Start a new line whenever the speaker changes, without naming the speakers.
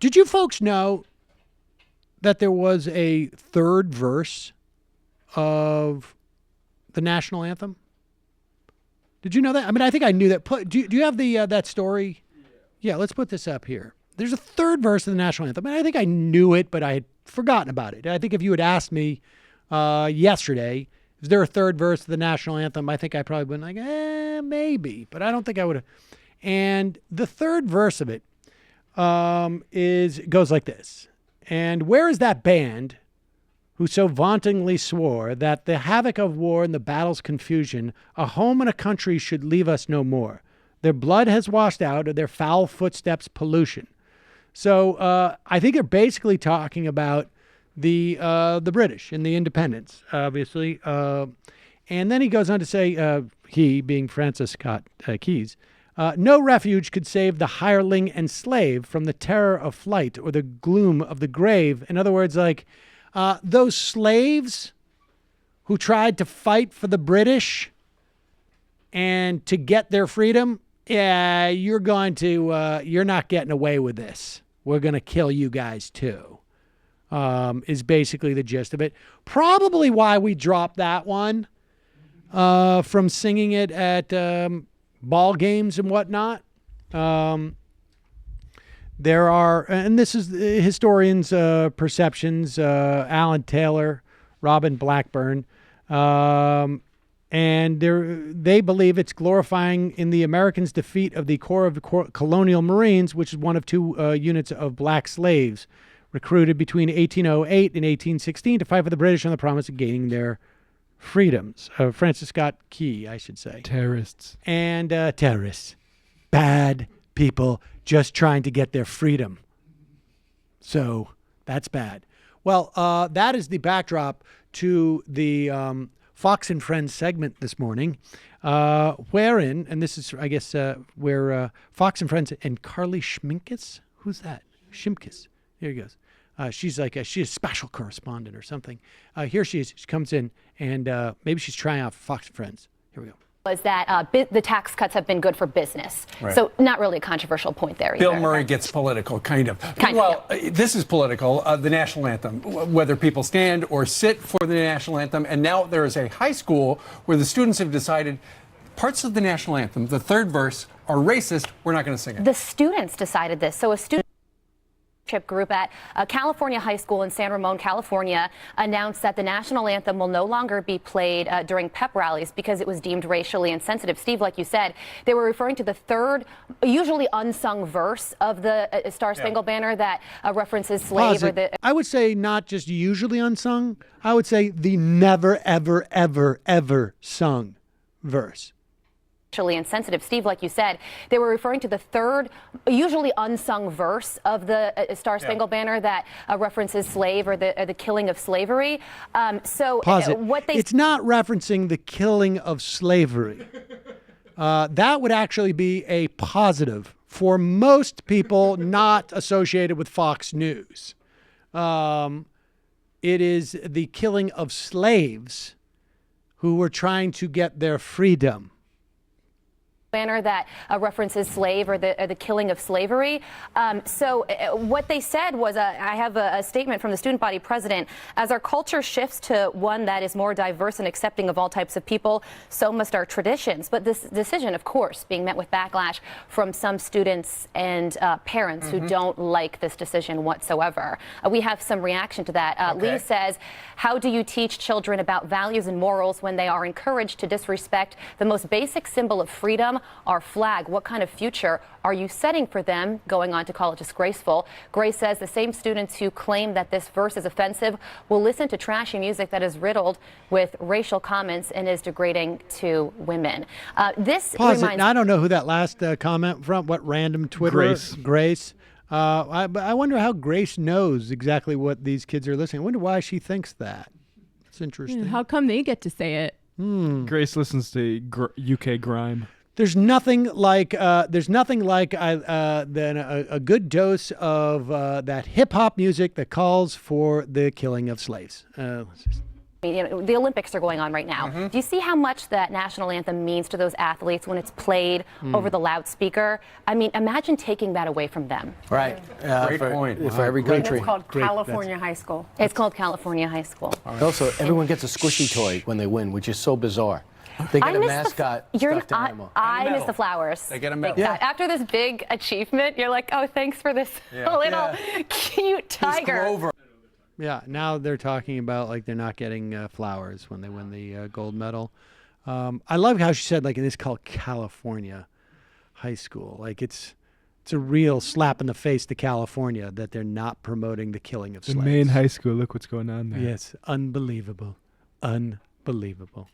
Did you folks know that there was a third verse of the national anthem? Did you know that? I mean, I think I knew that. Do you have the that story? Yeah, let's put this up here. There's a third verse of the national anthem. I mean, I think I knew it, but I had forgotten about it. I think if you had asked me yesterday, is there a third verse of the national anthem? I think I probably would have been like, maybe, but I don't think I would have. And the third verse of it goes like this. And where is that band who so vauntingly swore that the havoc of war and the battle's confusion, a home and a country should leave us no more? Their blood has washed out of their foul footsteps pollution. So I think they're basically talking about the British and the independence, obviously. And then he goes on to say, he being Francis Scott Keys, no refuge could save the hireling and slave from the terror of flight or the gloom of the grave. In other words, like those slaves who tried to fight for the British and to get their freedom, yeah, you're not getting away with this. We're going to kill you guys too, is basically the gist of it. Probably why we dropped that one from singing it at ball games and whatnot. There are, and this is historians' perceptions, Alan Taylor, Robin Blackburn, and they believe it's glorifying in the Americans' defeat of the Corps of Colonial Marines, which is one of two units of black slaves recruited between 1808 and 1816 to fight for the British on the promise of gaining their freedoms. Francis Scott Key, I should say.
Terrorists.
And terrorists. Bad people just trying to get their freedom. So that's bad. Well, that is the backdrop to the Fox and Friends segment this morning, wherein, and this is, I guess, where Fox and Friends and Carly Schminkus, who's that? Shimkus. Here he goes. She's a special correspondent or something. Here she is. She comes in, and maybe she's trying out for Fox and Friends. Here we go.
Was that the tax cuts have been good for business. Right. So not really a controversial point there either.
Bill Murray gets political, kind of. This is political, the national anthem, whether people stand or sit for the national anthem. And now there is a high school where the students have decided parts of the national anthem, the third verse, are racist. We're not going to sing it.
The students decided this. So a student group at California High School in San Ramon, California, announced that the national anthem will no longer be played during pep rallies because it was deemed racially insensitive. Steve, like you said, they were referring to the third, usually unsung verse of the Star Spangled Banner that references slave.
I would say not just usually unsung. I would say the never, ever, ever, ever sung verse.
Racially insensitive. Steve, like you said, they were referring to the third, usually unsung verse of the Star Spangled Banner that references slave or the killing of slavery.
It's not referencing the killing of slavery. That would actually be a positive for most people not associated with Fox News. It is the killing of slaves who were trying to get their freedom.
Banner that references slave or the killing of slavery. What they said was, I have a statement from the student body president. As our culture shifts to one that is more diverse and accepting of all types of people, so must our traditions. But this decision, of course, being met with backlash from some students and parents who don't like this decision whatsoever. We have some reaction to that. Lee says, how do you teach children about values and morals when they are encouraged to disrespect the most basic symbol of freedom, our flag? What kind of future are you setting for them? Going on to call it disgraceful. Grace says the same students who claim that this verse is offensive will listen to trashy music that is riddled with racial comments and is degrading to women. I
don't know who that last comment from. What random Twitter? Grace. I wonder how Grace knows exactly what these kids are listening. I wonder why she thinks that. It's interesting.
How come they get to say it?
Grace listens to UK grime.
There's nothing like than a good dose of that hip hop music that calls for the killing of slaves.
The Olympics are going on right now. Do you see how much that national anthem means to those athletes when it's played over the loudspeaker? I mean, imagine taking that away from them.
Right.
Great point.
For every country.
It's called California High School.
It's called California High School.
Also, everyone gets a squishy toy when they win, which is so bizarre. They get a mascot stuffed animal.
I miss the flowers.
They get a medal.
Yeah. After this big achievement, you're like, oh, thanks for this little cute tiger.
Yeah, now they're talking about like they're not getting flowers when they win the gold medal. I love how she said like it is called California High School. Like it's a real slap in the face to California that they're not promoting the killing of
The
slaves.
main high school. Look what's going on there.
Yes, unbelievable, unbelievable.